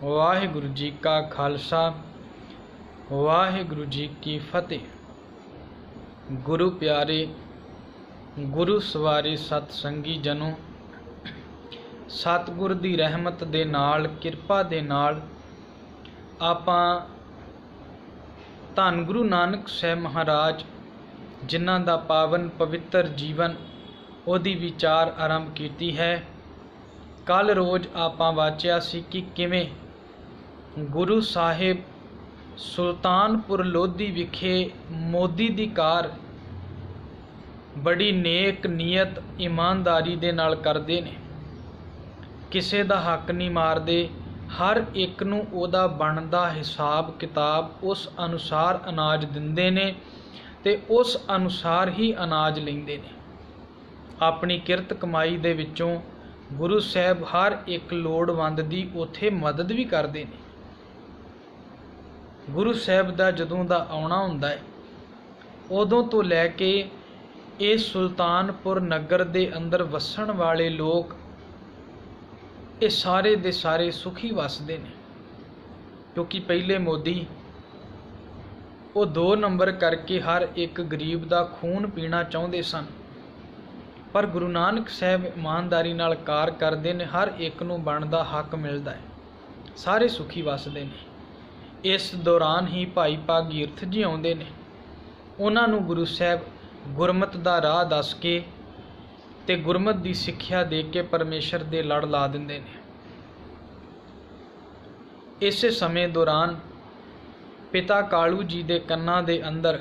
वाहिगुरु जी का खालसा वाहिगुरु जी की फतेह। गुरु प्यारे गुरु सवारे सतसंगी जनों, सतगुर दी रहमत दे नाल किरपा दे नाल आपां धन गुरु नानक साहब महाराज जिन्हां दा पावन पवित्र जीवन ओदी विचार आरंभ कीती है। कल रोज़ आपां वाचिया सी कि किवें गुरु साहिब सुल्तानपुर लोधी विखे मोदी दी कार बड़ी नेक नीयत ईमानदारी दे नाल करदे ने, किसे दा हक नहीं मारदे, हर एक नूं ओदा बनदा हिसाब किताब उस अनुसार अनाज दिंदे ने ते उस अनुसार ही अनाज लैंदे ने। अपनी किरत कमाई दे विचों गुरु साहब हर एक लोड़वंद दी उत्थे मदद भी करदे ने। गुरु साहब दा जदों दा आउणा हुंदा है उदों तो लैके ये सुल्तानपुर नगर दे अंदर वसण वाले लोग ये सारे दे सारे सुखी वसदे ने, क्योंकि पहले मोदी वो 2 नंबर करके हर एक गरीब दा खून पीना चाहुंदे सन, पर गुरु नानक साहब ईमानदारी नाल कार करदे ने, हर एक नूं बनदा हक मिलदा है, सारे सुखी वसदे ने। इस दौरान ही भाई भागीरथ जी आउंदे ने, उन्हां नूं गुरु साहब गुरमत दा राह दस के ते गुरमत दी सिक्ख्या दे के परमेश्वर दे लड़ ला दिंदे ने। इस समय दौरान पिता कालू जी दे कन्नां दे अंदर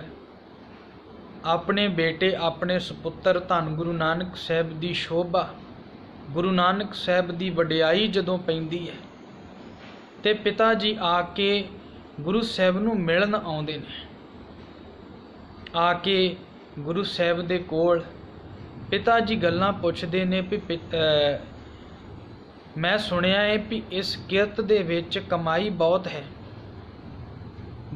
अपने बेटे अपने सुपुत्र धन गुरु नानक साहब दी शोभा गुरु नानक साहब दी वडियाई जदों पैंदी है ते पिता जी आके गुरु साहब नूं मिलन आउंदे ने। आके गुरु साहब दे कोल पिता जी गल्लां पुछदे ने भी मैं सुनिया है भी इस किरत दे विच कमाई बहुत है,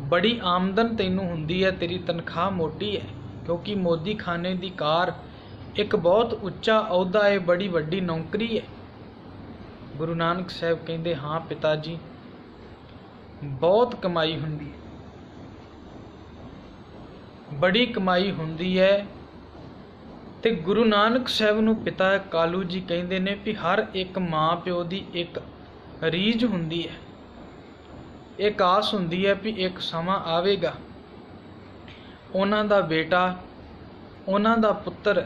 बड़ी आमदन तैनूं हुंदी है, तेरी तनख्वाह मोटी है, क्योंकि मोदी खाने दी कार एक बहुत उच्चा अहुदा है, बड़ी वड्डी नौकरी है। गुरु नानक साहब कहंदे हाँ पिता जी बहुत कमाई हुंदी है, बड़ी कमाई हुंदी है। ते गुरु नानक साहब नूं पिता कालू जी कहंदे ने भी हर एक माँ प्यो दी एक रीझ हुंदी है, एक आस हुंदी है भी एक समा आवेगा उन्हां दा बेटा उन्हां दा पुत्तर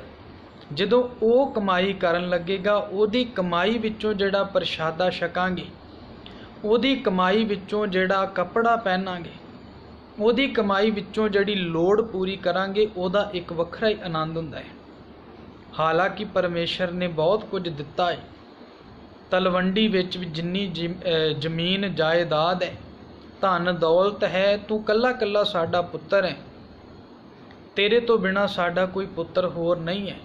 जदों वो कमाई करन लगेगा, ओदी कमाई विचों जिहड़ा प्रशादा छकांगे, ओदी कमाई विचों जिहड़ा कपड़ा पहनांगे, ओदी कमाई विचों जिहड़ी लोड़ पूरी करांगे, ओदा एक वखरा ही आनंद हुंदा है। हालांकि परमेश्वर ने बहुत कुछ दिता है, तलवंडी विच जिन्नी जमीन जायदाद है, धन दौलत है, तू कल्ला कल्ला साडा पुत्तर है, तेरे तो बिना साडा कोई पुत्तर होर नहीं है,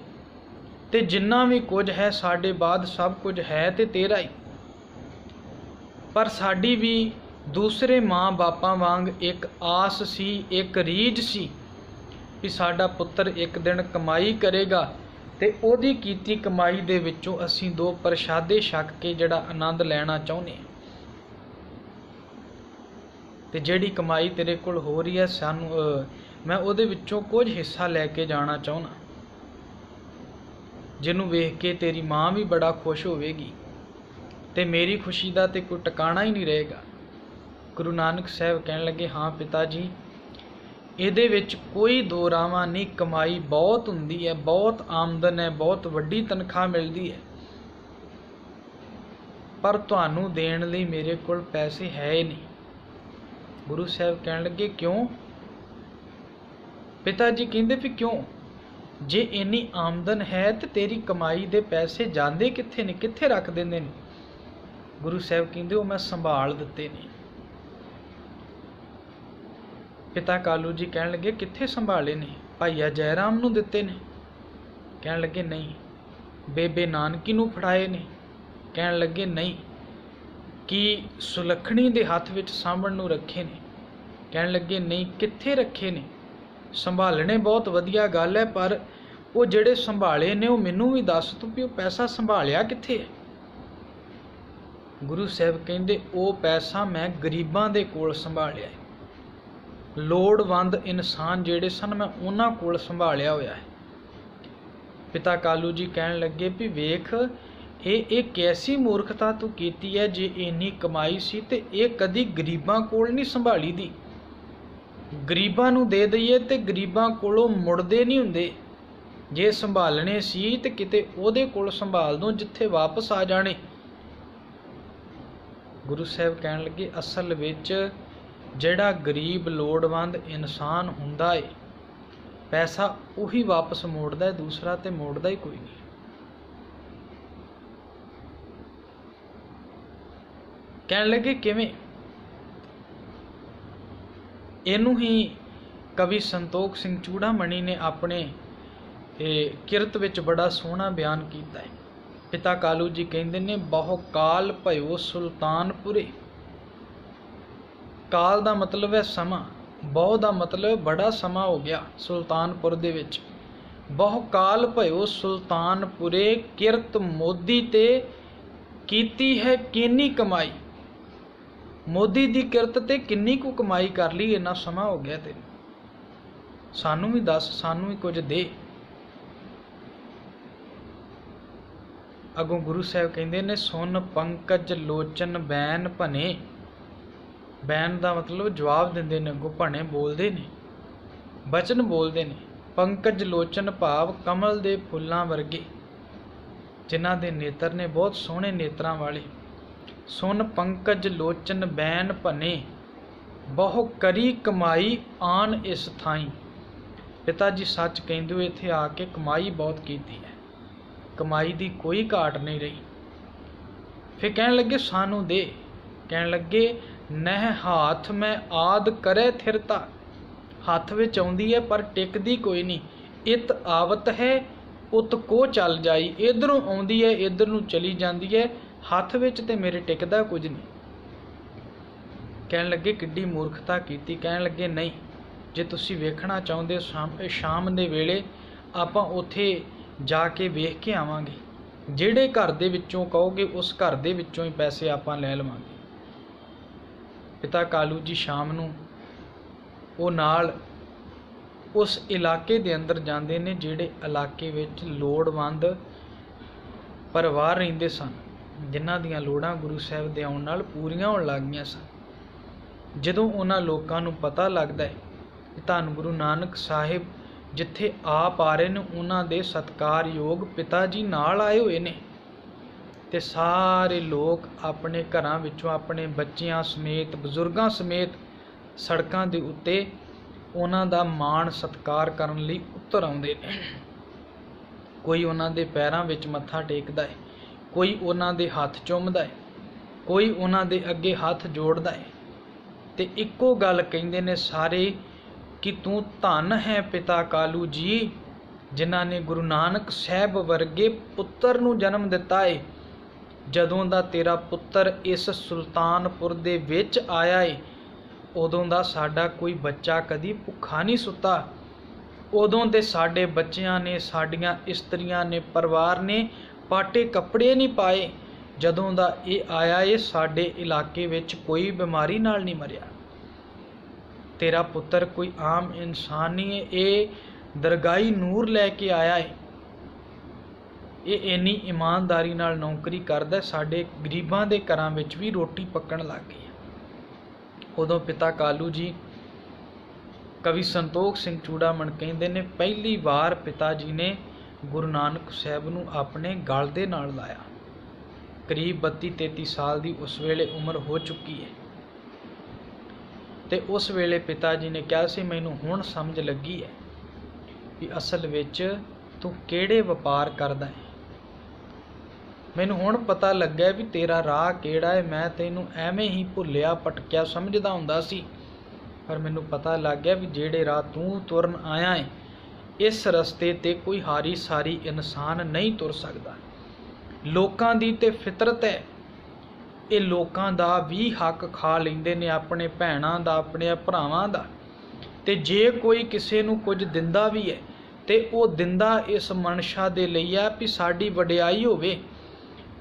ते जिन्ना भी कुछ है साडे बाद सब कुछ है ते तेरा ही। पर साडी भी दूसरे माँ बापां वांग एक आस सी, एक रीझ सी कि साडा पुत्तर एक दिन कमाई करेगा ते ओदी कीती कमाई दे विचों असीं 2 प्रशादे छक के जिहड़ा आनंद लैना चाहुंदे हां, ते जिहड़ी कमाई तेरे कोल हो रही है सानूं मैं ओदे विचों कुछ हिस्सा लैके जाना चाहुंदा, जिन्हों वेख के तेरी माँ भी बड़ा खुश होवेगी ते मेरी खुशी का तो कोई टिकाणा ही नहीं रहेगा। गुरु नानक साहब कहन लगे हाँ पिता जी इहदे विच कोई दो रावां नहीं, कमाई बहुत हुंदी है, बहुत आमदन है, बहुत वड्डी तनख्वाह मिलती है, पर तुहानूं देण लई मेरे कोल पैसे है ही नहीं। गुरु साहब कहन लगे क्यों? पिता जी कहंदे भी क्यों, जे इन्नी आमदन है तो तेरी कमाई दे पैसे जांदे कित्थे ने, कित्थे रख दिंदे ने? गुरु साहब कहंदे वो मैं संभाल दिते ने। पिता कालू जी कहन लगे कित्थे संभाले ने? भाईया जयराम नूं दिते ने? कहन लगे नहीं। बेबे नानकी नूं फड़ाए ने? कहन लगे नहीं। कि सुलखणी दे हत्थ विच सामण नूं रखे ने? कहन लगे नहीं। कित्थे रखे ने? संभालने बहुत वधिया गल है, पर वो जिहड़े संभाले ने वो मैनूं भी दस तूं भी वो पैसा संभालिया कित्थे है? गुरु साहब कहते वो पैसा मैं गरीबां दे कोल संभालिया है, लोड़वंद इंसान जिहड़े सन मैं उन्हां कोल संभालिया होया है। पिता कालू जी कहन लगे भी वेख ये कैसी मूर्खता तू कीती है, जे इन्नी कमाई सी ते ये कदी गरीबां कोल नहीं संभाली दी। गरीबां नूं दे दईए ते गरीबां कोलों मुड़दे नहीं हुंदे, जे संभालने सी ते किते ओहदे कोल संभाल दो जिथे वापस आ जाने। गुरु साहब कहन लगे असल विच जिहड़ा गरीब लोड़वंद इंसान हुंदा है पैसा उही वापस मोड़दा है, दूसरा ते मोड़दा ही कोई नहीं। कहन लगे किवें? इनू ही कवि संतोख सिंह चूड़ामणी ने अपने किरत विच बड़ा सोहना बयान किया है। पिता कालू जी कहते ने बहु काल भयो सुल्तानपुरे। काल दा मतलब है समा, बहु दा मतलब बड़ा समा हो गया सुल्तानपुर दे विच। बहु काल भयो सुल्तानपुरे किरत मोदी ते कीती है किन्नी कमाई। मोदी दी किरत ते किन्नी को कमाई कर ली, इन्ना समा हो गया ते सानू भी दस, सानू भी कुछ दे। अगों गुरु साहब कहते ने सुन पंकज लोचन बैन भने। बैन का मतलब जवाब देंदे ने, अगों भने बोलते ने, बचन बोलते ने। पंकज लोचन भाव कमल दे फुल्लां वर्गे, जिन्हां दे नेत्र ने बहुत सोहणे नेत्रां वाले। सुन पंकज लोचन बैन भने बहु करी कमाई आन इस थाई। पिता जी सच कहंदे हो, इत्थे आके कमाई बहुत कीती है, कमाई दी कोई घाट नहीं रही। फिर कहन लगे सानू दे। कहन लगे नह हाथ में आद करे थिरता। हथ विच आउंदी है पर टिकदी कोई नहीं। इत आवत है उत को चल जाई। इधरों आउंदी है इधर नूं चली जांदी है, हथ विच ते मेरे टिकदा कुछ नहीं। कहन लगे किड्डी मूर्खता कीती। कहन लगे नहीं, जे तुसीं वेखना चाहुंदे शाम दे वेले आपां उत्थे जाके वेख के आवांगे। जिहड़े घर दे विच्चों कहोगे उस घर दे विच्चों ही पैसे आपां लै लवांगे। पिता कालू जी शाम नूं वो नाल उस इलाके दे अंदर जांदे ने जिहड़े इलाके विच लोड़वंद परिवार रहिंदे सन, जिन्हां दीयां लोड़ां गुरु साहब दे आउण नाल पूरीआं होण लग गईआं सन। जदों उन्हां लोकां नूं पता लगदा है कि धੰਨ गुरु नानक साहिब जिथे आप आ रहे ने उन्हां दे सत्कारयोग पिता जी नाल आए हुए ने, ते सारे लोग अपने घरां विचों अपने बच्चियां समेत बजुर्गां समेत सड़कां दे उत्ते उन्हां दा मान सत्कार करन लई उतर आउंदे ने। कोई उन्हां दे पैरां विच मत्था टेकदा है, कोई उन्हां दे हत्थ चुमदा है, कोई उन्हां दे अगे हत्थ जोड़दा है, ते इक्को गल कहिंदे ने सारे कि तू धन है पिता कालू जी, जिन्हां ने गुरु नानक साहब वर्गे पुत्तर नूं जन्म दिता है। जदों दा तेरा पुत्तर इस सुल्तानपुर दे विच आया है, उदों दा साडा कोई बच्चा कदी भुखा नहीं सुता। उदों ते साडे बच्चियां ने, साडियां इस्त्रियां ने, परिवार ने पाटे कपड़े नहीं पाए। जदों दा ये आया है साडे इलाके विच कोई बीमारी नाल नहीं मरिया। तेरा पुत्र कोई आम इंसान नहीं है, ये दरगाही नूर लैके आया है। ये इन्नी ईमानदारी नाल नौकरी करदा, साडे गरीबां दे घरां विच भी रोटी पकण लग गई है। उदों पिता कालू जी कवि संतोख सिंह चूड़ामण कहंदे ने पहली बार पिता जी ने गुरु नानक साहब नूं अपने गल दे नाल लाया। करीब 32-33 साल की उस वेले उम्र हो चुकी है, ते उस वेले पिता जी ने कहा सी मैनूं हुण समझ लगी है कि असल विच तू किहड़े वपार करदा है। मैनूं हुण पता लग्या भी तेरा राह किहड़ा है। मैं तैनूं एवें ही भुल्लिया भटकिया समझदा हुंदा सी, पर मैनूं पता लग गया भी जिहड़े राह तू तुरन आया है इस रस्ते ते कोई हारी सारी इंसान नहीं तुर सकदा। लोकां दी ते फितरत है, ये लोकां दा भी हक खा लैंदे ने, अपने भैणां दा, अपने भरावां दा। ते जे कोई किसे नूं कुछ दिंदा भी है ते वो दिंदा इस मनशा दे लई आ भी साडी वडियाई होवे,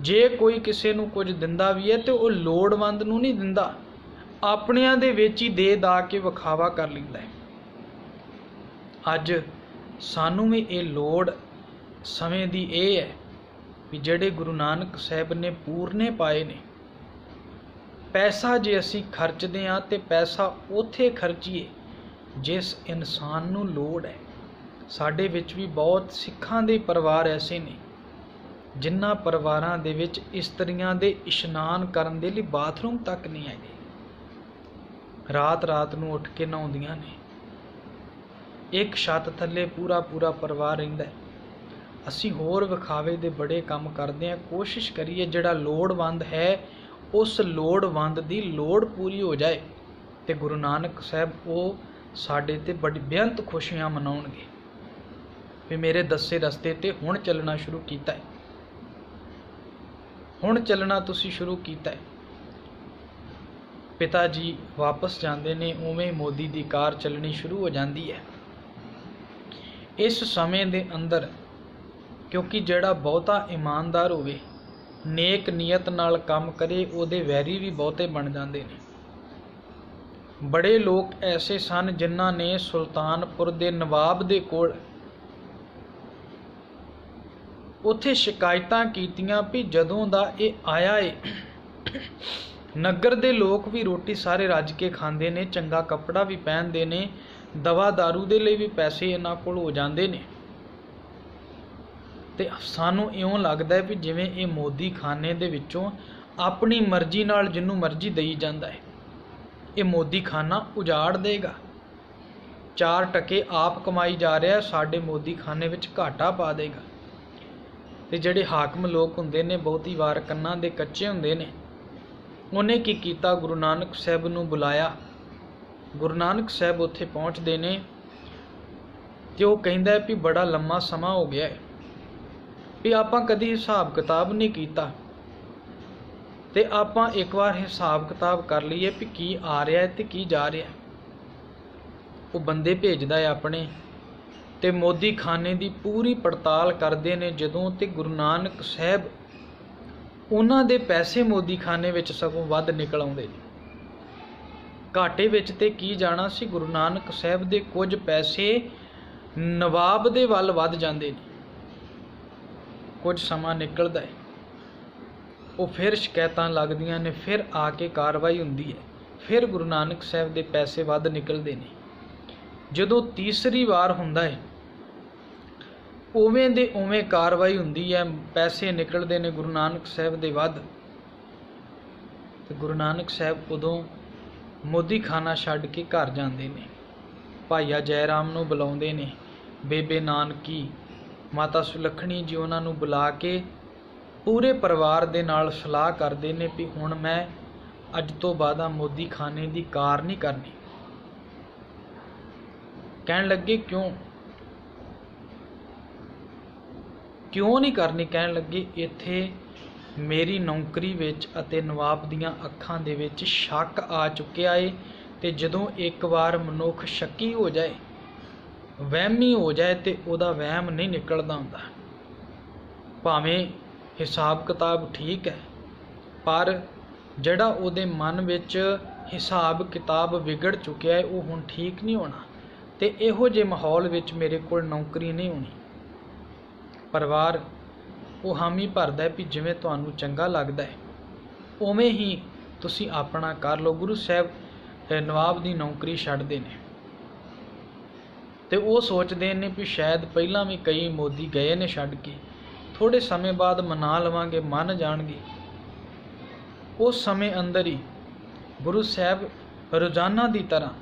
ਜੇ ਕੋਈ ਕਿਸੇ ਨੂੰ ਕੁਝ ਦਿੰਦਾ ਵੀ ਹੈ तो ਉਹ ਲੋੜਵੰਦ ਨੂੰ ਨਹੀਂ ਦਿੰਦਾ, ਆਪਣਿਆਂ ਦੇ ਵਿੱਚ ਹੀ ਦੇ दा के ਵਿਖਾਵਾ ਕਰ ਲੈਂਦਾ ਹੈ। ਅੱਜ ਸਾਨੂੰ ਵੀ ਇਹ ਲੋੜ ਸਮੇਂ ਦੀ ਇਹ ਹੈ ਵੀ ਜਿਹੜੇ ਗੁਰੂ ਨਾਨਕ ਸਾਹਿਬ ਨੇ ਪੂਰਨੇ ਪਾਏ ਨੇ, ਪੈਸਾ ਜੇ ਅਸੀਂ ਖਰਚਦੇ ਹਾਂ ਤੇ ਪੈਸਾ ਉੱਥੇ ਖਰਚੀਏ ਜਿਸ ਇਨਸਾਨ ਨੂੰ ਲੋੜ ਹੈ। ਸਾਡੇ ਵਿੱਚ ਵੀ ਬਹੁਤ ਸਿੱਖਾਂ ਦੇ ਪਰਿਵਾਰ ਐਸੇ ਨੇ ਜਿਨ੍ਹਾਂ ਪਰਿਵਾਰਾਂ ਦੇ ਵਿੱਚ ਇਸਤਰੀਆਂ ਦੇ ਇਸ਼ਨਾਨ ਕਰਨ ਦੇ ਲਈ ਬਾਥਰੂਮ ਤੱਕ ਨਹੀਂ ਹੈਗੇ। ਰਾਤ ਰਾਤ ਨੂੰ ਉੱਠ ਕੇ ਨਹਾਉਂਦੀਆਂ ਨੇ, ਇੱਕ ਛੱਤ ਥੱਲੇ ਪੂਰਾ ਪੂਰਾ ਪਰਿਵਾਰ ਰਹਿੰਦਾ ਹੈ। ਅਸੀਂ ਹੋਰ ਵਿਖਾਵੇ ਦੇ ਬੜੇ ਕੰਮ ਕਰਦੇ ਹਾਂ। ਕੋਸ਼ਿਸ਼ ਕਰੀਏ ਜਿਹੜਾ ਲੋੜਵੰਦ ਹੈ ਉਸ ਲੋੜਵੰਦ ਦੀ ਲੋੜ ਪੂਰੀ ਹੋ ਜਾਏ ਤੇ ਗੁਰੂ ਨਾਨਕ ਸਾਹਿਬ ਉਹ ਸਾਡੇ ਤੇ ਬੜੀ ਬੇਅੰਤ ਖੁਸ਼ੀਆਂ ਮਨਾਉਣਗੇ ਵੀ ਮੇਰੇ ਦੱਸੇ ਰਸਤੇ ਤੇ ਹੁਣ ਚੱਲਣਾ ਸ਼ੁਰੂ ਕੀਤਾ ਹੈ, ਹੁਣ ਚੱਲਣਾ ਤੁਸੀਂ ਸ਼ੁਰੂ ਕੀਤਾ ਹੈ। ਪਿਤਾ ਜੀ ਵਾਪਸ ਜਾਂਦੇ ਨੇ, ਉਵੇਂ ਮੋਦੀ ਦੀ ਕਾਰ ਚੱਲਣੀ ਸ਼ੁਰੂ ਹੋ ਜਾਂਦੀ ਹੈ। ਇਸ ਸਮੇਂ ਦੇ ਅੰਦਰ ਕਿਉਂਕਿ ਜਿਹੜਾ ਬਹੁਤਾ ਇਮਾਨਦਾਰ ਹੋਵੇ, ਨੇਕ ਨੀਅਤ ਨਾਲ ਕੰਮ ਕਰੇ, ਉਹਦੇ ਵੈਰੀ ਵੀ ਬਹੁਤੇ ਬਣ ਜਾਂਦੇ ਨੇ। ਬੜੇ ਲੋਕ ਐਸੇ ਸਨ ਜਿਨ੍ਹਾਂ ਨੇ ਸੁਲਤਾਨਪੁਰ ਦੇ ਨਵਾਬ ਦੇ ਕੋਲ ਉੱਥੇ ਸ਼ਿਕਾਇਤਾਂ ਕੀਤੀਆਂ ਵੀ ਜਦੋਂ ਦਾ ਇਹ ਆਇਆ ਏ ਨਗਰ ਦੇ ਲੋਕ ਵੀ ਰੋਟੀ ਸਾਰੇ ਰੱਜ ਕੇ ਖਾਂਦੇ ਨੇ, ਚੰਗਾ ਕੱਪੜਾ ਵੀ ਪਹਿਨਦੇ ਨੇ, ਦਵਾ ਦਾਰੂ ਦੇ ਲਈ ਵੀ ਪੈਸੇ ਇਹਨਾਂ ਕੋਲ ਹੋ ਜਾਂਦੇ ਨੇ, ਤੇ ਸਾਨੂੰ ਇਉਂ ਲੱਗਦਾ ਹੈ ਵੀ ਜਿਵੇਂ ਇਹ ਮੋਦੀ ਖਾਨੇ ਦੇ ਵਿੱਚੋਂ ਆਪਣੀ ਮਰਜ਼ੀ ਨਾਲ ਜਿਹਨੂੰ ਮਰਜ਼ੀ ਦੇਈ ਜਾਂਦਾ ਹੈ। ਇਹ ਮੋਦੀ ਖਾਨਾ ਉਜਾੜ ਦੇਗਾ, 4 ਟਕੇ ਆਪ ਕਮਾਈ ਜਾ ਰਿਹਾ, ਸਾਡੇ ਮੋਦੀ ਖਾਨੇ ਵਿੱਚ ਘਾਟਾ ਪਾ ਦੇਗਾ। ਤੇ ਜਿਹੜੇ ਹਾਕਮ ਲੋਕ ਹੁੰਦੇ ਨੇ ਬਹੁਤੀ ਵਾਰ ਕੰਨਾਂ ਦੇ ਕੱਚੇ ਹੁੰਦੇ ਨੇ। ਉਹਨੇ ਕੀ ਕੀਤਾ, ਗੁਰੂ ਨਾਨਕ ਸਾਹਿਬ ਨੂੰ ਬੁਲਾਇਆ। ਗੁਰੂ ਨਾਨਕ ਸਾਹਿਬ ਉੱਥੇ ਪਹੁੰਚਦੇ ਨੇ ਤੇ ਉਹ ਕਹਿੰਦਾ ਵੀ ਬੜਾ ਲੰਮਾ ਸਮਾਂ ਹੋ ਗਿਆ ਹੈ ਵੀ ਆਪਾਂ ਕਦੀ ਹਿਸਾਬ ਕਿਤਾਬ ਨਹੀਂ ਕੀਤਾ, ਤੇ ਆਪਾਂ ਇੱਕ ਵਾਰ ਹਿਸਾਬ ਕਿਤਾਬ ਕਰ ਲਈਏ ਵੀ ਕੀ ਆ ਰਿਹਾ ਤੇ ਕੀ ਜਾ ਰਿਹਾ। ਉਹ ਬੰਦੇ ਭੇਜਦਾ ਹੈ ਆਪਣੇ, ਤੇ ਮੋਦੀ ਖਾਨੇ ਦੀ ਪੂਰੀ ਪੜਤਾਲ ਕਰਦੇ ਨੇ ਜਦੋਂ, ਤੇ ਗੁਰੂ ਨਾਨਕ ਸਾਹਿਬ ਉਹਨਾਂ ਦੇ ਪੈਸੇ ਮੋਦੀ ਖਾਨੇ ਵਿੱਚ ਸਗੋਂ ਵੱਧ ਨਿਕਲ ਆਉਂਦੇ ਨੇ। ਘਾਟੇ ਵਿੱਚ ਤੇ ਕੀ ਜਾਣਾ ਸੀ, ਗੁਰੂ ਨਾਨਕ ਸਾਹਿਬ ਦੇ ਕੁਝ ਪੈਸੇ ਨਵਾਬ ਦੇ ਵੱਲ ਵੱਧ ਜਾਂਦੇ ਨੇ। ਕੁਝ ਸਮਾਂ ਨਿਕਲਦਾ ਹੈ, ਉਹ ਫਿਰ ਸ਼ਿਕਾਇਤਾਂ ਲੱਗਦੀਆਂ ਨੇ, ਫਿਰ ਆ ਕੇ ਕਾਰਵਾਈ ਹੁੰਦੀ ਹੈ, ਫਿਰ ਗੁਰੂ ਨਾਨਕ ਸਾਹਿਬ ਦੇ ਪੈਸੇ ਵੱਧ ਨਿਕਲਦੇ ਨੇ। ਜਦੋਂ ਤੀਸਰੀ ਵਾਰ ਹੁੰਦਾ ਹੈ ਉਵੇਂ ਦੇ ਉਵੇਂ ਕਾਰਵਾਈ ਹੁੰਦੀ ਹੈ, ਪੈਸੇ ਨਿਕਲਦੇ ਨੇ ਗੁਰੂ ਨਾਨਕ ਸਾਹਿਬ ਦੇ ਵੱਧ, ਤੇ ਗੁਰੂ ਨਾਨਕ ਸਾਹਿਬ ਉਦੋਂ ਮੋਦੀ ਖਾਨਾ ਛੱਡ ਕੇ ਘਰ ਜਾਂਦੇ ਨੇ। ਭਾਈਆ ਜੈ ਰਾਮ ਨੂੰ ਬੁਲਾਉਂਦੇ ਨੇ, ਬੇਬੇ ਨਾਨਕੀ, ਮਾਤਾ ਸੁਲੱਖਣੀ ਜੀ ਉਹਨਾਂ ਨੂੰ ਬੁਲਾ ਕੇ ਪੂਰੇ ਪਰਿਵਾਰ ਦੇ ਨਾਲ ਸਲਾਹ ਕਰਦੇ ਨੇ ਵੀ ਹੁਣ ਮੈਂ ਅੱਜ ਤੋਂ ਬਾਅਦ ਮੋਦੀ ਖਾਨੇ ਦੀ ਕਾਰ ਨਹੀਂ ਕਰਨੀ। ਕਹਿਣ ਲੱਗੇ ਕਿਉਂ ਨਹੀਂ ਕਰਨੀ? ਕਹਿਣ ਲੱਗੇ ਇੱਥੇ ਮੇਰੀ ਨੌਕਰੀ ਵਿੱਚ ਅਤੇ ਨਵਾਬ ਦੀਆਂ ਅੱਖਾਂ ਦੇ ਵਿੱਚ ਸ਼ੱਕ ਆ ਚੁੱਕਿਆ ਏ, ਤੇ ਜਦੋਂ ਇੱਕ ਵਾਰ ਮਨੁੱਖ ਸ਼ੱਕੀ ਹੋ ਜਾਏ, ਵਹਿਮੀ ਹੋ ਜਾਏ, ਤੇ ਉਹਦਾ ਵਹਿਮ ਨਹੀਂ ਨਿਕਲਦਾ ਹੁੰਦਾ। ਭਾਵੇਂ ਹਿਸਾਬ ਕਿਤਾਬ ਠੀਕ ਹੈ, ਪਰ ਜਿਹੜਾ ਉਹਦੇ ਮਨ ਵਿੱਚ ਹਿਸਾਬ ਕਿਤਾਬ ਵਿਗੜ ਚੁੱਕਿਆ ਹੈ ਉਹ ਹੁਣ ਠੀਕ ਨਹੀਂ ਹੋਣਾ, ਤੇ ਇਹੋ ਜਿਹੇ ਮਾਹੌਲ ਵਿੱਚ ਮੇਰੇ ਕੋਲ ਨੌਕਰੀ ਨਹੀਂ ਹੋਣੀ। ਪਰਿਵਾਰ ਉਹ ਹਾਮੀ ਭਰਦਾ ਵੀ ਜਿਵੇਂ ਤੁਹਾਨੂੰ ਚੰਗਾ ਲੱਗਦਾ ਹੈ ਉਵੇਂ ਹੀ ਤੁਸੀਂ ਆਪਣਾ ਕਰ ਲਓ। ਗੁਰੂ ਸਾਹਿਬ ਨਵਾਬ ਦੀ ਨੌਕਰੀ ਛੱਡਦੇ ਨੇ, ਤੇ ਉਹ ਸੋਚਦੇ ਨੇ ਵੀ ਸ਼ਾਇਦ ਪਹਿਲਾਂ ਵੀ ਕਈ ਮੋਦੀ ਗਏ ਨੇ ਛੱਡ ਕੇ, ਥੋੜ੍ਹੇ ਸਮੇਂ ਬਾਅਦ ਮਨਾ ਲਵਾਂਗੇ, ਮੰਨ ਜਾਣਗੇ। ਉਸ ਸਮੇਂ ਅੰਦਰ ਹੀ ਗੁਰੂ ਸਾਹਿਬ ਰੋਜ਼ਾਨਾ ਦੀ ਤਰ੍ਹਾਂ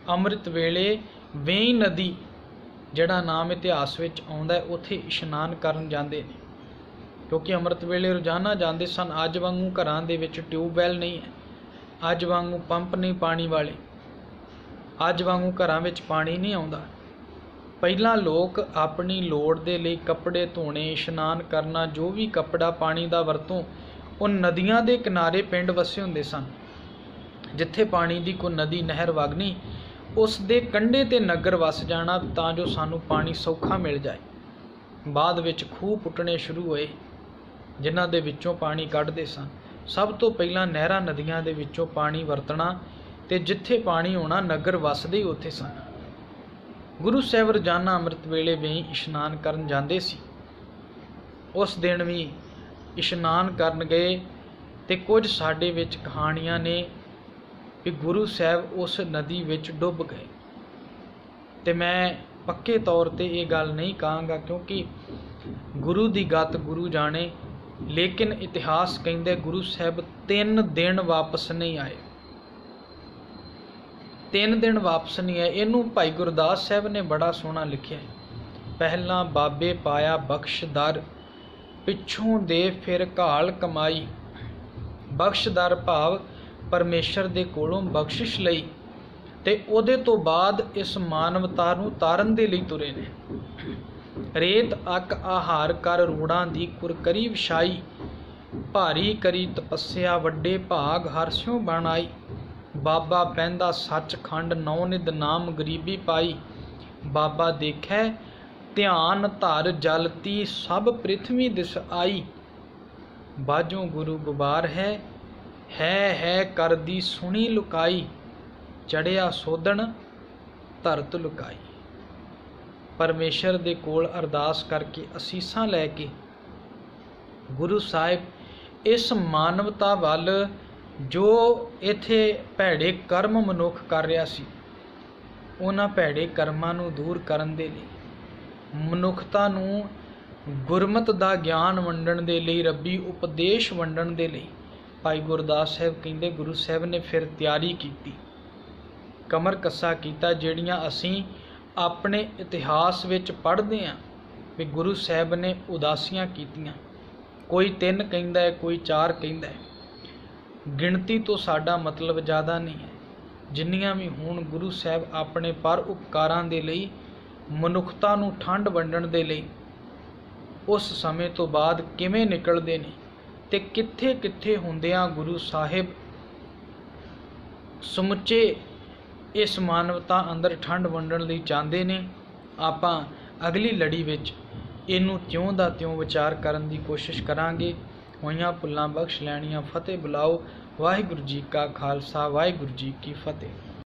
ਅੰਮ੍ਰਿਤ ਵੇਲੇ ਵੇਈ ਨਦੀ ਜਿਹੜਾ ਨਾਮ ਇਤਿਹਾਸ ਵਿੱਚ ਆਉਂਦਾ ਉੱਥੇ ਇਸ਼ਨਾਨ ਕਰਨ ਜਾਂਦੇ ਨੇ, ਕਿਉਂਕਿ ਅੰਮ੍ਰਿਤ ਵੇਲੇ ਰੋਜ਼ਾਨਾ ਜਾਂਦੇ ਸਨ। ਅੱਜ ਵਾਂਗੂ ਘਰਾਂ ਦੇ ਵਿੱਚ ਟਿਊਬਵੈੱਲ ਨਹੀਂ ਹੈ, ਅੱਜ ਵਾਂਗੂ ਪੰਪ ਨਹੀਂ ਪਾਣੀ ਵਾਲੇ, ਅੱਜ ਵਾਂਗੂ ਘਰਾਂ ਵਿੱਚ ਪਾਣੀ ਨਹੀਂ ਆਉਂਦਾ। ਪਹਿਲਾਂ ਲੋਕ ਆਪਣੀ ਲੋੜ ਦੇ ਲਈ ਕੱਪੜੇ ਧੋਣੇ, ਇਸ਼ਨਾਨ ਕਰਨਾ, ਜੋ ਵੀ ਕੱਪੜਾ ਪਾਣੀ ਦਾ ਵਰਤੋਂ, ਉਹ ਨਦੀਆਂ ਦੇ ਕਿਨਾਰੇ ਪਿੰਡ ਵਸੇ ਹੁੰਦੇ ਸਨ। ਜਿੱਥੇ ਪਾਣੀ ਦੀ ਕੋਈ ਨਦੀ ਨਹਿਰ ਵਗਣੀ, ਉਸ ਦੇ ਕੰਢੇ ਤੇ ਨਗਰ ਵਸ ਜਾਣਾ ਤਾਂ ਜੋ ਸਾਨੂੰ ਪਾਣੀ ਸੌਖਾ ਮਿਲ ਜਾਏ। ਬਾਅਦ ਵਿੱਚ ਖੂਹ ਪੁੱਟਣੇ ਸ਼ੁਰੂ ਹੋਏ, ਜਿਨ੍ਹਾਂ ਦੇ ਵਿੱਚੋਂ ਪਾਣੀ ਕੱਢਦੇ ਸਨ। ਸਭ ਤੋਂ ਪਹਿਲਾਂ ਨਹਿਰਾਂ ਨਦੀਆਂ ਦੇ ਵਿੱਚੋਂ ਪਾਣੀ ਵਰਤਣਾ ਤੇ ਜਿੱਥੇ ਪਾਣੀ ਹੋਣਾ ਨਗਰ ਵਸਦੇ ਹੀ ਉੱਥੇ ਸਨ। ਗੁਰੂ ਸਾਹਿਬ ਰੋਜ਼ਾਨਾ ਅੰਮ੍ਰਿਤ ਵੇਲੇ ਵੀ ਇਸ਼ਨਾਨ ਕਰਨ ਜਾਂਦੇ ਸੀ। ਉਸ ਦਿਨ ਵੀ ਇਸ਼ਨਾਨ ਕਰਨ ਗਏ ਤੇ ਕੁਝ ਸਾਡੇ ਵਿੱਚ ਕਹਾਣੀਆਂ ਨੇ ਕਿ ਗੁਰੂ ਸਾਹਿਬ ਉਸ ਨਦੀ ਵਿੱਚ ਡੁੱਬ ਗਏ। ਤੇ ਮੈਂ ਪੱਕੇ ਤੌਰ ਤੇ ਇਹ ਗੱਲ ਨਹੀਂ ਕਹਾਂਗਾ ਕਿਉਂਕਿ ਗੁਰੂ ਦੀ ਗਤ ਗੁਰੂ ਜਾਣੇ, ਲੇਕਿਨ ਇਤਿਹਾਸ ਕਹਿੰਦੇ ਗੁਰੂ ਸਾਹਿਬ 3 ਦਿਨ ਵਾਪਸ ਨਹੀਂ ਆਏ। 3 ਦਿਨ ਵਾਪਸ ਨਹੀਂ ਆਏ। ਇਹਨੂੰ ਭਾਈ ਗੁਰਦਾਸ ਸਾਹਿਬ ਨੇ ਬੜਾ ਸੋਹਣਾ ਲਿਖਿਆ ਹੈ। ਪਹਿਲਾਂ ਬਾਬੇ ਪਾਇਆ ਬਖਸ਼ਦਰ, ਪਿੱਛੋਂ ਦੇ ਫਿਰ ਘਾਲ ਕਮਾਈ। ਬਖਸ਼ਦਰ ਭਾਵ ਪਰਮੇਸ਼ਰ ਦੇ ਕੋਲੋਂ ਬਖਸ਼ਿਸ਼ ਲਈ ਤੇ ਉਹਦੇ ਤੋਂ ਬਾਅਦ ਇਸ ਮਾਨਵਤਾ ਨੂੰ ਤਾਰਨ ਦੇ ਲਈ ਤੁਰੇ ਨੇ। ਰੇਤ ਅੱਕ ਆਹਾਰ ਕਰ ਰੂੜਾਂ ਦੀ ਕੁਰਕਰੀ ਵਿਛਾਈ, ਭਾਰੀ ਕਰੀ ਤਪੱਸਿਆ ਵੱਡੇ ਭਾਗ ਹਰਸਿਓ ਬਣਾਈ। ਬਾਬਾ ਪੈਂਦਾ ਸੱਚਖੰਡ ਨੌ ਨਿਧ ਨਾਮ ਗਰੀਬੀ ਪਾਈ। ਬਾਬਾ ਦੇਖੈ ਧਿਆਨ ਧਰ ਜਲਤੀ ਸਭ ਪ੍ਰਿਥਵੀ ਦਿਸ ਆਈ। ਬਾਝੋਂ ਗੁਰੂ ਗੁਬਾਰ ਹੈ ਕਰਦੀ ਸੁਣੀ ਲੁਕਾਈ। ਚੜਿਆ ਸੋਧਣ ਧਰਤ ਲੁਕਾਈ। ਪਰਮੇਸ਼ਰ ਦੇ ਕੋਲ ਅਰਦਾਸ ਕਰਕੇ ਅਸੀਸਾਂ ਲੈ ਕੇ ਗੁਰੂ ਸਾਹਿਬ ਇਸ ਮਾਨਵਤਾ ਵੱਲ ਜੋ ਇੱਥੇ ਭੈੜੇ ਕਰਮ ਮਨੁੱਖ ਕਰ ਰਿਹਾ ਸੀ, ਉਹਨਾਂ ਭੈੜੇ ਕਰਮਾਂ ਨੂੰ ਦੂਰ ਕਰਨ ਦੇ ਲਈ, ਮਨੁੱਖਤਾ ਨੂੰ ਗੁਰਮਤ ਦਾ ਗਿਆਨ ਵੰਡਣ ਦੇ ਲਈ, ਰੱਬੀ ਉਪਦੇਸ਼ ਵੰਡਣ ਦੇ ਲਈ ਭਾਈ ਗੁਰਦਾਸ ਸਾਹਿਬ ਕਹਿੰਦੇ ਗੁਰੂ ਸਾਹਿਬ ਨੇ ਫਿਰ ਤਿਆਰੀ ਕੀਤੀ, ਕਮਰ ਕੱਸਾ ਕੀਤਾ, ਜਿਹੜੀਆਂ ਅਸੀਂ ਆਪਣੇ ਇਤਿਹਾਸ ਵਿੱਚ ਪੜ੍ਹਦੇ ਹਾਂ ਵੀ ਗੁਰੂ ਸਾਹਿਬ ਨੇ ਉਦਾਸੀਆਂ ਕੀਤੀਆਂ। ਕੋਈ 3 ਕਹਿੰਦਾ ਹੈ, ਕੋਈ 4 ਕਹਿੰਦਾ ਹੈ। ਗਿਣਤੀ ਤੋਂ ਸਾਡਾ ਮਤਲਬ ਜ਼ਿਆਦਾ ਨਹੀਂ ਹੈ। ਜਿੰਨੀਆਂ ਵੀ ਹੁਣ ਗੁਰੂ ਸਾਹਿਬ ਆਪਣੇ ਪਰ ਉਪਕਾਰਾਂ ਦੇ ਲਈ, ਮਨੁੱਖਤਾ ਨੂੰ ਠੰਡ ਵੰਡਣ ਦੇ ਲਈ ਉਸ ਸਮੇਂ ਤੋਂ ਬਾਅਦ ਕਿਵੇਂ ਨਿਕਲਦੇ ਨੇ ਤੇ ਕਿੱਥੇ ਕਿੱਥੇ ਹੁੰਦਿਆਂ ਗੁਰੂ ਸਾਹਿਬ ਸਮੁੱਚੇ ਇਸ ਮਾਨਵਤਾ ਅੰਦਰ ਠੰਡ ਵੰਡਣ ਲਈ ਚਾਹੁੰਦੇ ਨੇ। ਆਪਾਂ ਅਗਲੀ ਲੜੀ ਵਿੱਚ ਇਹਨੂੰ ਤਿਉਂ ਦਾ ਤਿਉਂ ਵਿਚਾਰ ਕਰਨ ਦੀ ਕੋਸ਼ਿਸ਼ ਕਰਾਂਗੇ। ਹੋਈਆਂ ਭੁੱਲਾਂ ਬਖਸ਼ ਲੈਣੀਆਂ ਫਤਿਹ ਬੁਲਾਓ। ਵਾਹਿਗੁਰੂ ਜੀ ਕਾ ਖਾਲਸਾ, ਵਾਹਿਗੁਰੂ ਜੀ ਕੀ ਫਤਿਹ।